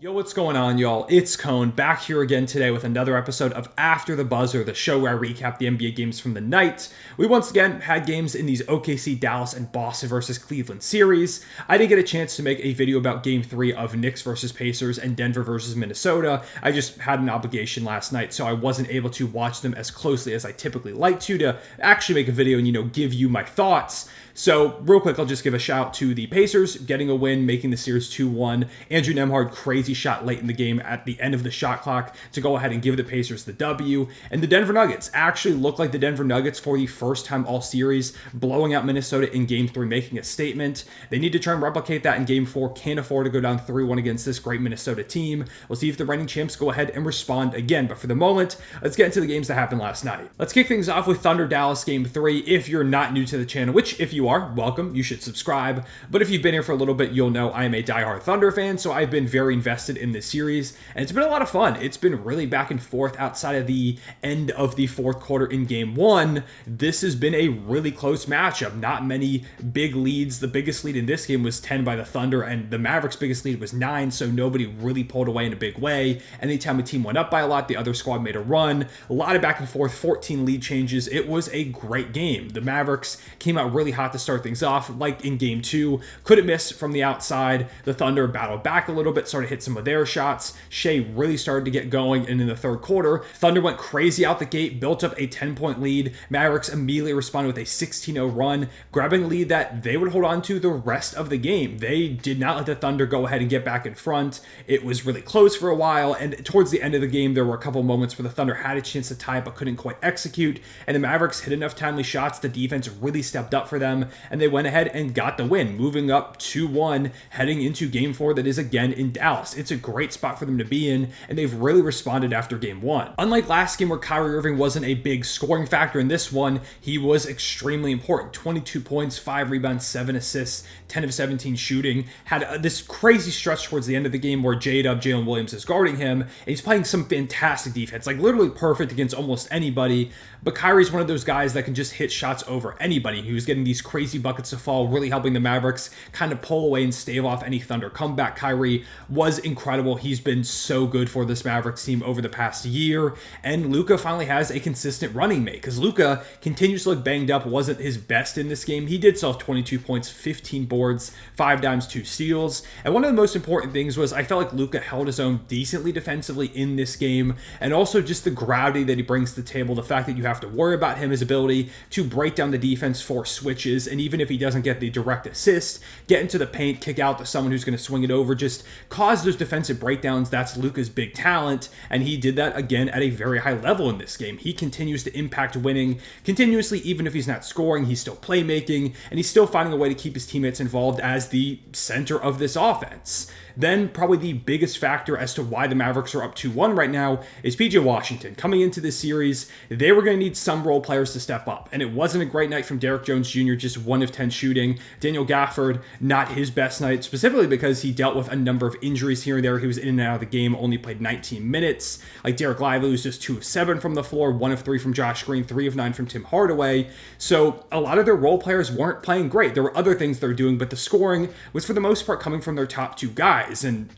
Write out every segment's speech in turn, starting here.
Yo, what's going on, y'all? It's Cone, back here again today with another episode of After the Buzzer, the show where I recap the NBA games from the night. We once again had games in these OKC, Dallas, and Boston versus Cleveland series. I didn't get a chance to make a video about Game 3 of Knicks versus Pacers and Denver versus Minnesota. I just had an obligation last night, so I wasn't able to watch them as closely as I typically like to actually make a video and, give you my thoughts. So, real quick, I'll just give a shout to the Pacers getting a win, making the series 2-1. Andrew Nembhard, crazy shot late in the game at the end of the shot clock to go ahead and give the Pacers the W. And the Denver Nuggets actually look like the Denver Nuggets for the first time all series, blowing out Minnesota in Game 3, making a statement. They need to try and replicate that in Game 4. Can't afford to go down 3-1 against this great Minnesota team. We'll see if the reigning champs go ahead and respond again. But for the moment, let's get into the games that happened last night. Let's kick things off with Thunder Dallas Game 3. If you're not new to the channel, which if you are, welcome, you should subscribe. But if you've been here for a little bit, you'll know I am a diehard Thunder fan, so I've been very invested in this series, and it's been a lot of fun. It's been really back and forth outside of the end of the fourth quarter in Game 1. This has been a really close matchup. Not many big leads. The biggest lead in this game was 10 by the Thunder, and the Mavericks' biggest lead was 9, so nobody really pulled away in a big way. Anytime a team went up by a lot, the other squad made a run. A lot of back and forth, 14 lead changes. It was a great game. The Mavericks came out really hot to start things off, like in Game 2. Couldn't miss from the outside. The Thunder battled back a little bit, started to hit some of their shots. Shai really started to get going, and in the third quarter, Thunder went crazy out the gate, built up a 10-point lead. Mavericks immediately responded with a 16-0 run, grabbing a lead that they would hold on to the rest of the game. They did not let the Thunder go ahead and get back in front. It was really close for a while, and towards the end of the game, there were a couple moments where the Thunder had a chance to tie but couldn't quite execute, and the Mavericks hit enough timely shots. The defense really stepped up for them, and they went ahead and got the win, moving up 2-1, heading into Game 4 that is again in Dallas. It's a great spot for them to be in, and they've really responded after Game 1. Unlike last game where Kyrie Irving wasn't a big scoring factor, in this one, he was extremely important. 22 points, 5 rebounds, 7 assists, 10 of 17 shooting. Had this crazy stretch towards the end of the game where J-Dub, Jalen Williams, is guarding him, and he's playing some fantastic defense, like literally perfect against almost anybody. But Kyrie's one of those guys that can just hit shots over anybody. He was getting these crazy buckets to fall, really helping the Mavericks kind of pull away and stave off any Thunder comeback. Kyrie was incredible. He's been so good for this Mavericks team over the past year. And Luka finally has a consistent running mate, because Luka continues to look banged up, wasn't his best in this game. He did still have 22 points, 15 boards, 5 dimes, 2 steals. And one of the most important things was I felt like Luka held his own decently defensively in this game, and also just the gravity that he brings to the table, the fact that you have to worry about him, his ability to break down the defense for switches, and even if he doesn't get the direct assist, get into the paint, kick out to someone who's going to swing it over, just cause those defensive breakdowns. That's Luka's big talent, and he did that again at a very high level in this game. He continues to impact winning continuously. Even if he's not scoring, he's still playmaking, and he's still finding a way to keep his teammates involved as the center of this offense. Then probably the biggest factor as to why the Mavericks are up 2-1 right now is PJ Washington. Coming into this series, they were going to need some role players to step up, and it wasn't a great night from Derrick Jones Jr., just 1 of 10 shooting. Daniel Gafford, not his best night, specifically because he dealt with a number of injuries here and there. He was in and out of the game, only played 19 minutes. Like Derek Lively was just 2 of 7 from the floor, 1 of 3 from Josh Green, 3 of 9 from Tim Hardaway. So a lot of their role players weren't playing great. There were other things they're doing, but the scoring was for the most part coming from their top 2 guys. And,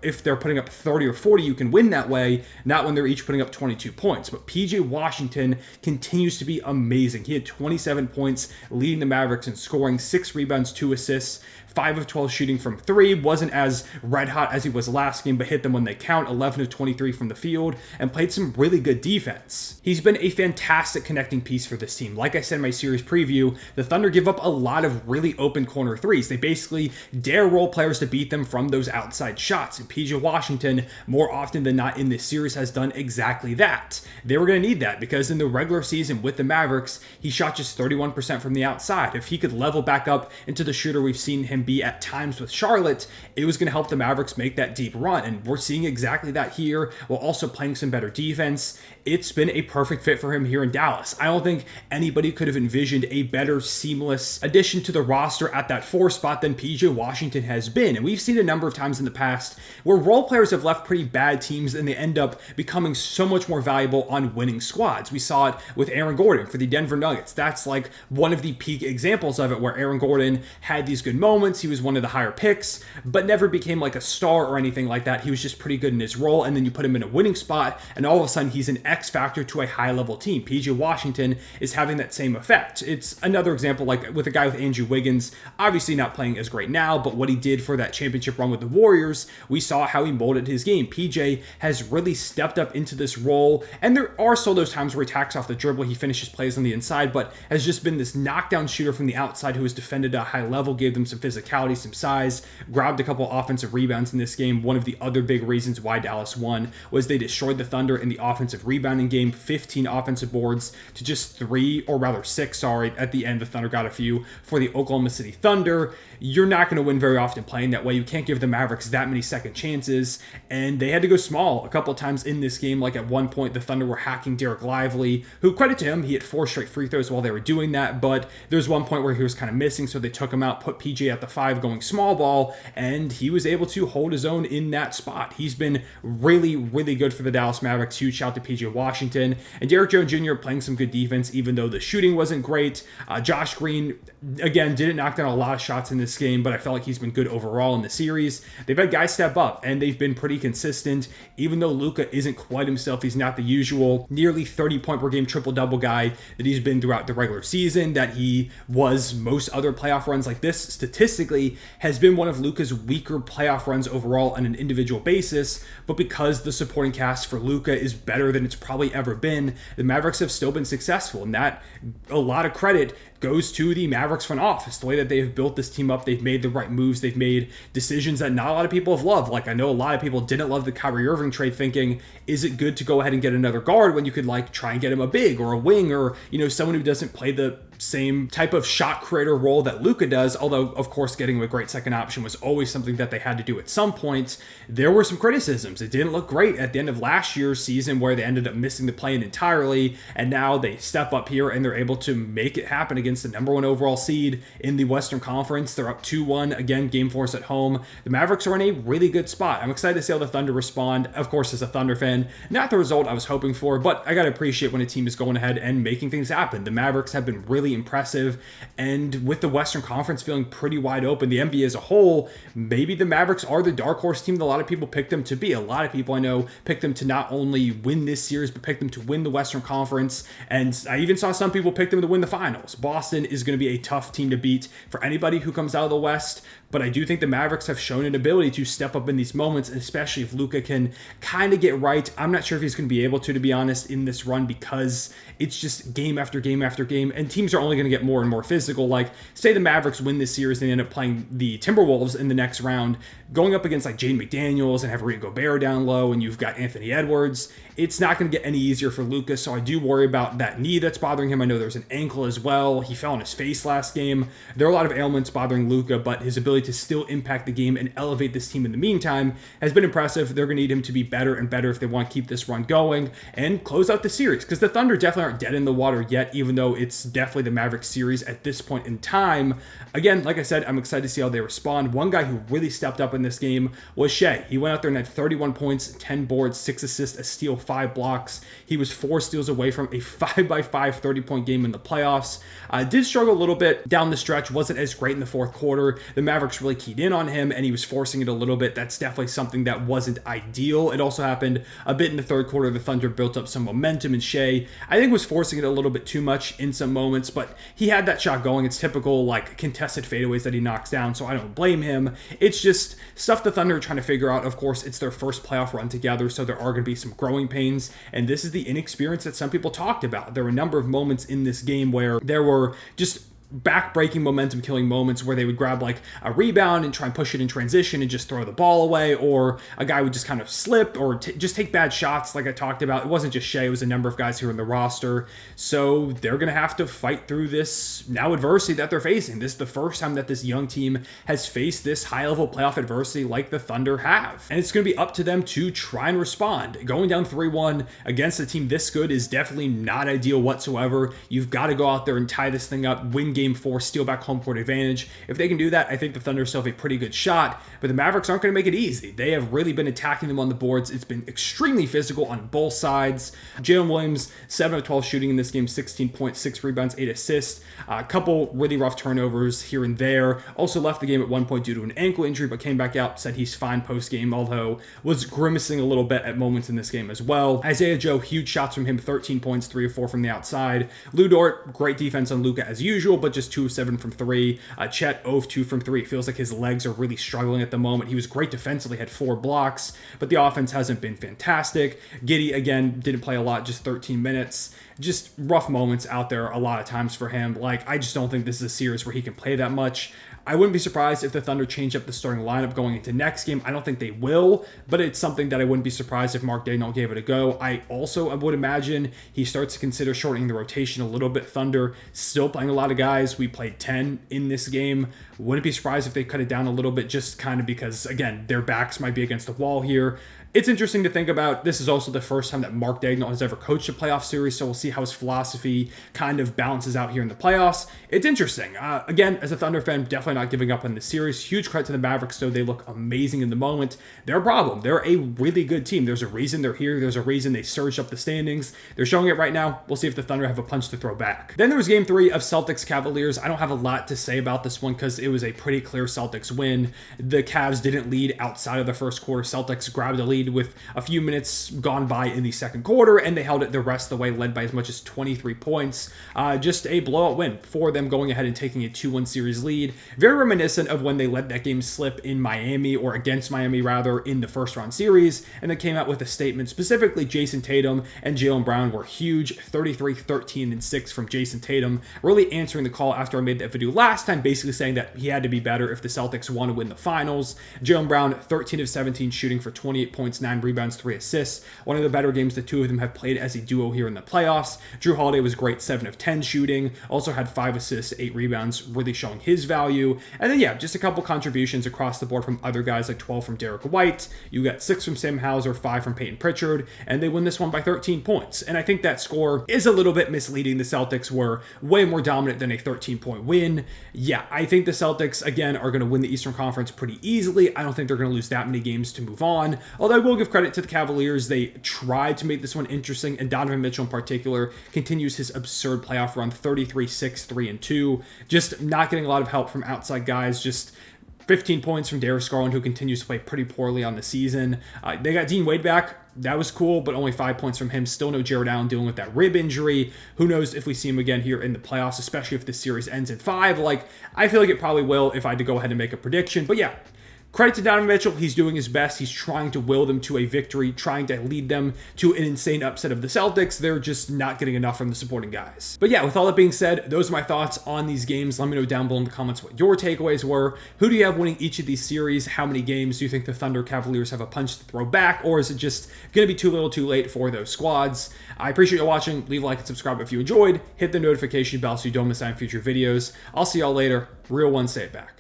if they're putting up 30 or 40, you can win that way, not when they're each putting up 22 points. But PJ Washington continues to be amazing. He had 27 points, leading the Mavericks in scoring, 6 rebounds, 2 assists, 5 of 12 shooting from 3. Wasn't as red hot as he was last game, but hit them when they count. 11 of 23 from the field, and played some really good defense. He's been a fantastic connecting piece for this team. Like I said in my series preview, the Thunder give up a lot of really open corner threes. They basically dare role players to beat them from those outside shots, and PJ Washington, more often than not in this series, has done exactly that. They were going to need that, because in the regular season with the Mavericks, he shot just 31% from the outside. If he could level back up into the shooter we've seen him be at times with Charlotte, it was going to help the Mavericks make that deep run, and we're seeing exactly that here, while also playing some better defense. It's been a perfect fit for him here in Dallas. I don't think anybody could have envisioned a better seamless addition to the roster at that 4 spot than PJ Washington has been, and we've seen a number of times in the past where role players have left pretty bad teams and they end up becoming so much more valuable on winning squads. We saw it with Aaron Gordon for the Denver Nuggets. That's like one of the peak examples of it, where Aaron Gordon had these good moments, moments he was one of the higher picks, but never became like a star or anything like that. He was just pretty good in his role, and then you put him in a winning spot, and all of a sudden he's an X factor to a high-level team. PJ Washington is having that same effect. It's another example, like with a guy with Andrew Wiggins, obviously not playing as great now, but what he did for that championship run with the Warriors, we saw how he molded his game. PJ has really stepped up into this role, and there are still those times where he tacks off the dribble, he finishes plays on the inside, but has just been this knockdown shooter from the outside who has defended at a high level, gave them some physicality, some size, grabbed a couple offensive rebounds in this game. One of the other big reasons why Dallas won was they destroyed the Thunder in the offensive rebounding game, 15 offensive boards to just 6, at the end. The Thunder got a few for the Oklahoma City Thunder. You're not going to win very often playing that way. You can't give the Mavericks that many second chances, and they had to go small a couple of times in this game. Like at one point, the Thunder were hacking Derek Lively, who, credit to him, he hit 4 straight free throws while they were doing that, but there's one point where he was kind of missing, so they took him out, put PJ at the 5 going small ball, and he was able to hold his own in that spot. He's been really, really good for the Dallas Mavericks. Huge shout to PJ Washington, and Derrick Jones Jr. playing some good defense, even though the shooting wasn't great. Josh Green, again, didn't knock down a lot of shots in this game, but I felt like he's been good overall in the series. They've had guys step up, and they've been pretty consistent, even though Luka isn't quite himself. He's not the usual nearly 30-point per game triple-double guy that he's been throughout the regular season, that he was most other playoff runs. Like this, statistically, has been one of Luka's weaker playoff runs overall on an individual basis, but because the supporting cast for Luka is better than it's probably ever been, the Mavericks have still been successful, and that, a lot of credit goes to the Mavericks front office. The way that they've built this team up, they've made the right moves, they've made decisions that not a lot of people have loved. Like I know a lot of people didn't love the Kyrie Irving trade, thinking, is it good to go ahead and get another guard when you could like try and get him a big or a wing, or someone who doesn't play the same type of shot creator role that Luka does, although of course getting a great second option was always something that they had to do at some point. There were some criticisms. It didn't look great at the end of last year's season where they ended up missing the play-in entirely, and now they step up here and they're able to make it happen against the number 1 overall seed in the Western Conference. They're up 2-1, again, game 4 at home. The Mavericks are in a really good spot. I'm excited to see how the Thunder respond. Of course, as a Thunder fan, not the result I was hoping for, but I gotta appreciate when a team is going ahead and making things happen. The Mavericks have been really impressive, and with the Western Conference feeling pretty wide open, the NBA as a whole, maybe the Mavericks are the dark horse team that a lot of people picked them to be. A lot of people I know picked them to not only win this series, but picked them to win the Western Conference, and I even saw some people pick them to win the finals. Boston is going to be a tough team to beat for anybody who comes out of the West, but I do think the Mavericks have shown an ability to step up in these moments, especially if Luka can kind of get right. I'm not sure if he's going to be able to be honest, in this run, because it's just game after game after game, and teams are only going to get more and more physical. Like, say the Mavericks win this series and they end up playing the Timberwolves in the next round, going up against like Jaden McDaniels and have Rudy Gobert down low, and you've got Anthony Edwards. It's not going to get any easier for Luka, so I do worry about that knee that's bothering him. I know there's an ankle as well. He fell on his face last game. There are a lot of ailments bothering Luka, but his ability to still impact the game and elevate this team in the meantime has been impressive. They're going to need him to be better and better if they want to keep this run going and close out the series, because the Thunder definitely aren't dead in the water yet, even though it's definitely the Mavericks series at this point in time. Again, like I said, I'm excited to see how they respond. One guy who really stepped up in this game was Shai. He went out there and had 31 points, 10 boards, 6 assists, a steal, 5 blocks. He was 4 steals away from a 5x5 30-point game in the playoffs. Did struggle a little bit down the stretch, wasn't as great in the fourth quarter. The Mavericks really keyed in on him, and he was forcing it a little bit. That's definitely something that wasn't ideal. It also happened a bit in the third quarter. The Thunder built up some momentum, and Shai, I think, was forcing it a little bit too much in some moments, but he had that shot going. It's typical, like, contested fadeaways that he knocks down, so I don't blame him. It's just stuff the Thunder are trying to figure out. Of course, it's their first playoff run together, so there are going to be some growing pains, and this is the inexperience that some people talked about. There were a number of moments in this game where there were just back-breaking, momentum-killing moments where they would grab like a rebound and try and push it in transition and just throw the ball away, or a guy would just kind of slip or just take bad shots like I talked about. It wasn't just Shai, it was a number of guys who were in the roster. So they're going to have to fight through this now adversity that they're facing. This is the first time that this young team has faced this high-level playoff adversity like the Thunder have. And it's going to be up to them to try and respond. Going down 3-1 against a team this good is definitely not ideal whatsoever. You've got to go out there and tie this thing up, win Game 4 steal back home court advantage. If they can do that, I think the Thunder still have a pretty good shot, but the Mavericks aren't going to make it easy. They have really been attacking them on the boards. It's been extremely physical on both sides. Jalen Williams, 7 of 12 shooting in this game, 16 points, 6 rebounds, 8 assists. A couple really rough turnovers here and there. Also left the game at one point due to an ankle injury, but came back out, said he's fine post-game, although was grimacing a little bit at moments in this game as well. Isaiah Joe, huge shots from him, 13 points, 3 of 4 from the outside. Lou Dort, great defense on Luka as usual, but just 2 of 7 from 3. Chet, 0 of 2 from 3. Feels like his legs are really struggling at the moment. He was great defensively, had 4 blocks, but the offense hasn't been fantastic. Giddey, again, didn't play a lot, just 13 minutes. Just rough moments out there a lot of times for him. Like, I just don't think this is a series where he can play that much. I wouldn't be surprised if the Thunder change up the starting lineup going into next game. I don't think they will, but it's something that I wouldn't be surprised if Mark Daigneault gave it a go. I would imagine he starts to consider shortening the rotation a little bit. Thunder still playing a lot of guys. We played 10 in this game. Wouldn't be surprised if they cut it down a little bit, just kind of because, again, their backs might be against the wall here. It's interesting to think about. This is also the first time that Mark Daigneault has ever coached a playoff series, so we'll see how his philosophy kind of balances out here in the playoffs. It's interesting. Again, as a Thunder fan, definitely not giving up on this series. Huge credit to the Mavericks, though. They look amazing in the moment. They're a problem. They're a really good team. There's a reason they're here. There's a reason they surged up the standings. They're showing it right now. We'll see if the Thunder have a punch to throw back. Then there was Game 3 of Celtics Cavaliers. I don't have a lot to say about this one because it was a pretty clear Celtics win. The Cavs didn't lead outside of the first quarter. Celtics grabbed the lead with a few minutes gone by in the second quarter, and they held it the rest of the way, led by as much as 23 points. Just a blowout win for them, going ahead and taking a 2-1 series lead. Very reminiscent of when they let that game slip in Miami, or against Miami rather, in the first round series, and they came out with a statement. Specifically, Jayson Tatum and Jaylen Brown were huge. 33, 13, and 6 from Jayson Tatum, really answering the call after I made that video last time, basically saying that he had to be better if the Celtics want to win the finals. Jaylen Brown, 13 of 17 shooting for 28 points, 9 rebounds, 3 assists. One of the better games the two of them have played as a duo here in the playoffs. Jrue Holiday was great, 7 of 10 shooting. Also had 5 assists, 8 rebounds, really showing his value. And then, yeah, just a couple contributions across the board from other guys, like 12 from Derek White. You got 6 from Sam Hauser, 5 from Peyton Pritchard, and they win this one by 13 points. And I think that score is a little bit misleading. The Celtics were way more dominant than a 13-point win. Yeah, I think the Celtics, again, are going to win the Eastern Conference pretty easily. I don't think they're going to lose that many games to move on. Although I will give credit to the Cavaliers. They tried to make this one interesting, and Donovan Mitchell in particular continues his absurd playoff run, 33, 6, 3, and 2. Just not getting a lot of help from outside guys. Just 15 points from Darius Garland, who continues to play pretty poorly on the season. They got Dean Wade back. That was cool, but only 5 points from him. Still no Jared Allen dealing with that rib injury. Who knows if we see him again here in the playoffs, especially if this series ends in 5. Like, I feel like it probably will if I had to go ahead and make a prediction. But yeah, credit to Donovan Mitchell. He's doing his best. He's trying to will them to a victory, trying to lead them to an insane upset of the Celtics. They're just not getting enough from the supporting guys. But yeah, with all that being said, those are my thoughts on these games. Let me know down below in the comments what your takeaways were. Who do you have winning each of these series? How many games do you think the Thunder Cavaliers have a punch to throw back? Or is it just going to be too little too late for those squads? I appreciate you watching. Leave a like and subscribe if you enjoyed. Hit the notification bell so you don't miss out on future videos. I'll see y'all later. Real one, say it back.